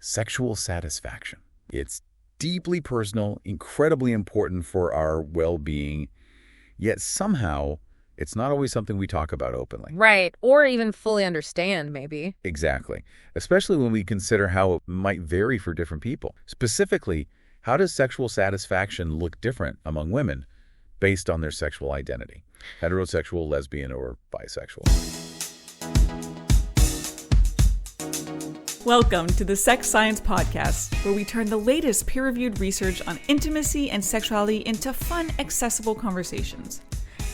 Sexual satisfaction. It's deeply personal, incredibly important for our well-being, yet somehow it's not always something we talk about openly. Right. Or even fully understand, maybe. Exactly. Especially when we consider how it might vary for different people. Specifically, how does sexual satisfaction look different among women based on their sexual identity? Heterosexual, lesbian, or bisexual? Welcome to the Sex Science Podcast, where we turn the latest peer-reviewed research on intimacy and sexuality into fun, accessible conversations.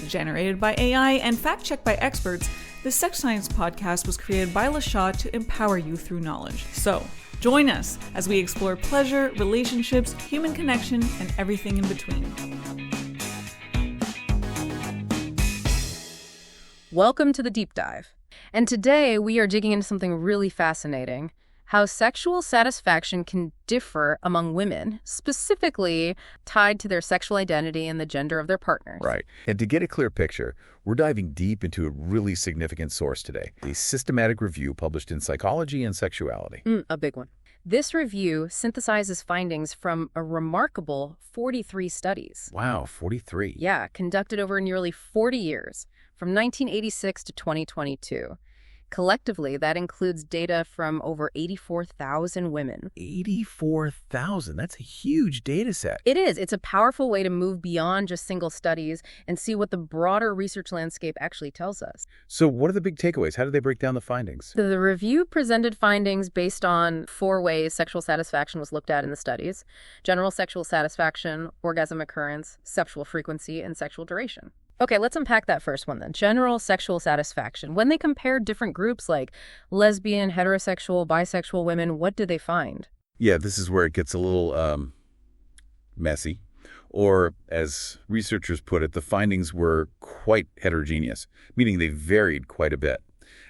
Generated by AI and fact-checked by experts, the Sex Science Podcast was created by LaShaw to empower you through knowledge. So, join us as we explore pleasure, relationships, human connection, and everything in between. Welcome to the Deep Dive. And today we are digging into something really fascinating: how sexual satisfaction can differ among women, specifically tied to their sexual identity and the gender of their partners. Right. And to get a clear picture, we're diving deep into a really significant source today, a systematic review published in Psychology and Sexuality. A big one. This review synthesizes findings from a remarkable 43 studies. Wow, 43. Yeah, conducted over nearly 40 years, from 1986 to 2022. Collectively, that includes data from over 84,000 women. 84,000. That's a huge data set. It is. It's a powerful way to move beyond just single studies and see what the broader research landscape actually tells us. So what are the big takeaways? How do they break down the findings? The review presented findings based on 4 ways sexual satisfaction was looked at in the studies: general sexual satisfaction, orgasm occurrence, sexual frequency, and sexual duration. Okay, let's unpack that first one then. General sexual satisfaction. When they compared different groups like lesbian, heterosexual, bisexual women, what did they find? Yeah, this is where it gets a little messy. Or, as researchers put it, the findings were quite heterogeneous, meaning they varied quite a bit.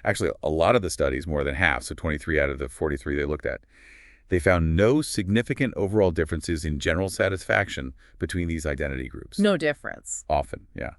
Actually, a lot of the studies, more than half, so 23 out of the 43 they looked at, they found no significant overall differences in general satisfaction between these identity groups. No difference. Often, yeah.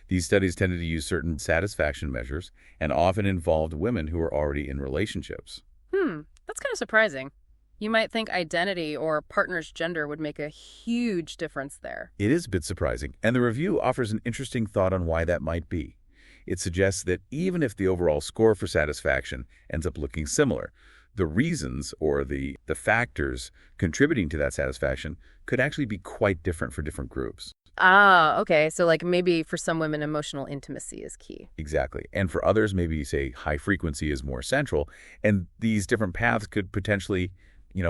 These studies tended to use certain satisfaction measures and often involved women who were already in relationships. That's kind of surprising. You might think identity or partner's gender would make a huge difference there. It is a bit surprising, and the review offers an interesting thought on why that might be. It suggests that even if the overall score for satisfaction ends up looking similar, the reasons or the factors contributing to that satisfaction could actually be quite different for different groups. Okay. So like maybe for some women, emotional intimacy is key. Exactly. And for others, maybe, say, high frequency is more central. And these different paths could potentially,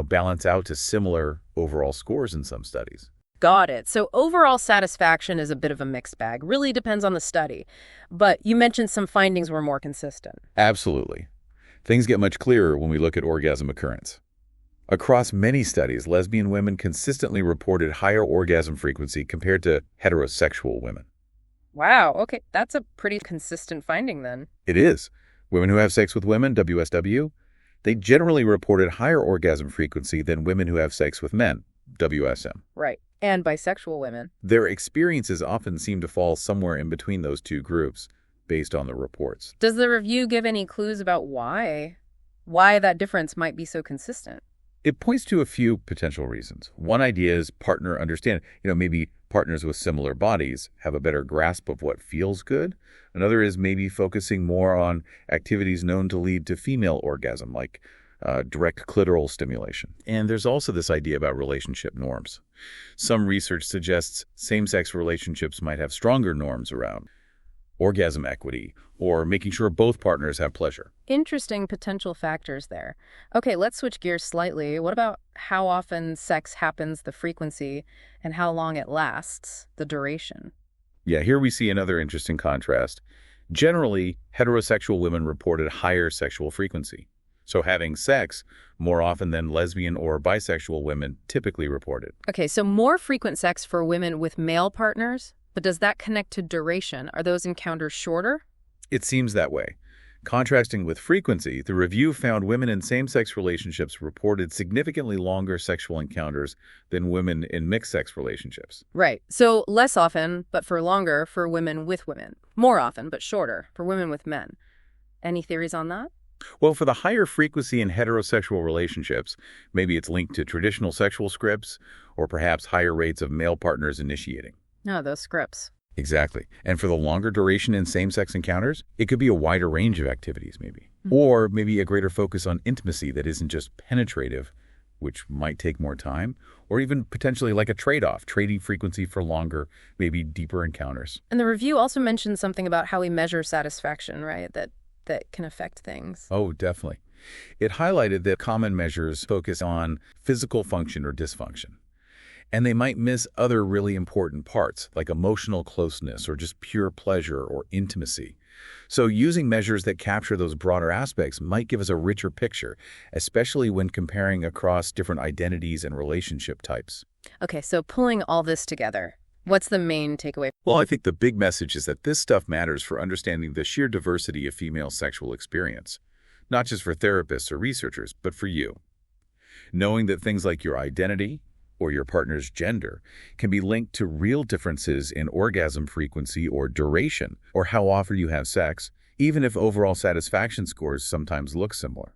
balance out to similar overall scores in some studies. Got it. So overall satisfaction is a bit of a mixed bag. Really depends on the study. But you mentioned some findings were more consistent. Absolutely. Things get much clearer when we look at orgasm occurrence. Across many studies, lesbian women consistently reported higher orgasm frequency compared to heterosexual women. Wow. Okay. That's a pretty consistent finding then. It is. Women who have sex with women, WSW, they generally reported higher orgasm frequency than women who have sex with men, WSM. Right. And bisexual women. Their experiences often seem to fall somewhere in between those two groups based on the reports. Does the review give any clues about why that difference might be so consistent? It points to a few potential reasons. One idea is partner understanding. Maybe partners with similar bodies have a better grasp of what feels good. Another is maybe focusing more on activities known to lead to female orgasm, like direct clitoral stimulation. And there's also this idea about relationship norms. Some research suggests same-sex relationships might have stronger norms around orgasm equity, or making sure both partners have pleasure. Interesting potential factors there. Okay, let's switch gears slightly. What about how often sex happens, the frequency, and how long it lasts, the duration? Yeah, here we see another interesting contrast. Generally, heterosexual women reported higher sexual frequency. So having sex more often than lesbian or bisexual women typically reported. Okay, so more frequent sex for women with male partners? But does that connect to duration? Are those encounters shorter? It seems that way. Contrasting with frequency, the review found women in same-sex relationships reported significantly longer sexual encounters than women in mixed-sex relationships. Right. So less often, but for longer for women with women. More often, but shorter for women with men. Any theories on that? Well, for the higher frequency in heterosexual relationships, maybe it's linked to traditional sexual scripts or perhaps higher rates of male partners initiating. No, those scripts. Exactly. And for the longer duration in same-sex encounters, it could be a wider range of activities maybe. Or maybe a greater focus on intimacy that isn't just penetrative, which might take more time, or even potentially like a trade-off, trading frequency for longer, maybe deeper encounters. And the review also mentioned something about how we measure satisfaction, right? That can affect things. Oh, definitely. It highlighted that common measures focus on physical function or dysfunction. And they might miss other really important parts, like emotional closeness or just pure pleasure or intimacy. So using measures that capture those broader aspects might give us a richer picture, especially when comparing across different identities and relationship types. Okay, so pulling all this together, what's the main takeaway? Well, I think the big message is that this stuff matters for understanding the sheer diversity of female sexual experience, not just for therapists or researchers, but for you. Knowing that things like your identity or your partner's gender can be linked to real differences in orgasm frequency or duration, or how often you have sex, even if overall satisfaction scores sometimes look similar.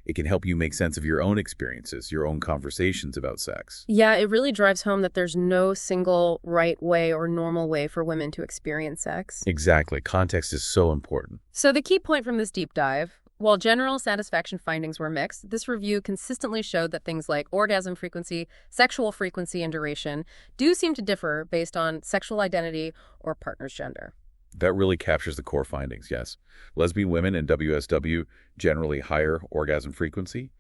It can help you make sense of your own experiences, your own conversations about sex. Yeah, it really drives home that there's no single right way or normal way for women to experience sex. Exactly. Context is so important. So the key point from this deep dive, while general satisfaction findings were mixed, this review consistently showed that things like orgasm frequency, sexual frequency, and duration do seem to differ based on sexual identity or partner's gender. That really captures the core findings, yes. Lesbian women in WSW generally higher orgasm frequency,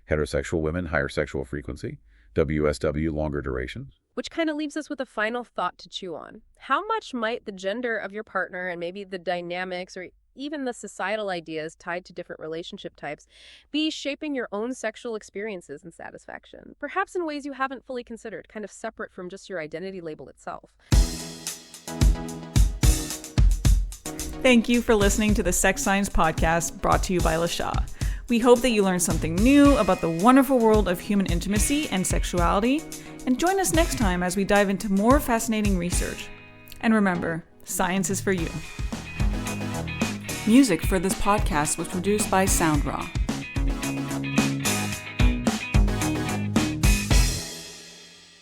heterosexual women higher sexual frequency, WSW longer duration. Which kind of leaves us with a final thought to chew on. How much might the gender of your partner and maybe the dynamics or even the societal ideas tied to different relationship types be shaping your own sexual experiences and satisfaction? Perhaps in ways you haven't fully considered, kind of separate from just your identity label itself. Thank you for listening to the Sex Science Podcast brought to you by LaShaw. We hope that you learned something new about the wonderful world of human intimacy and sexuality, and join us next time as we dive into more fascinating research. And remember, science is for you. Music for this podcast was produced by SOUNDRAW.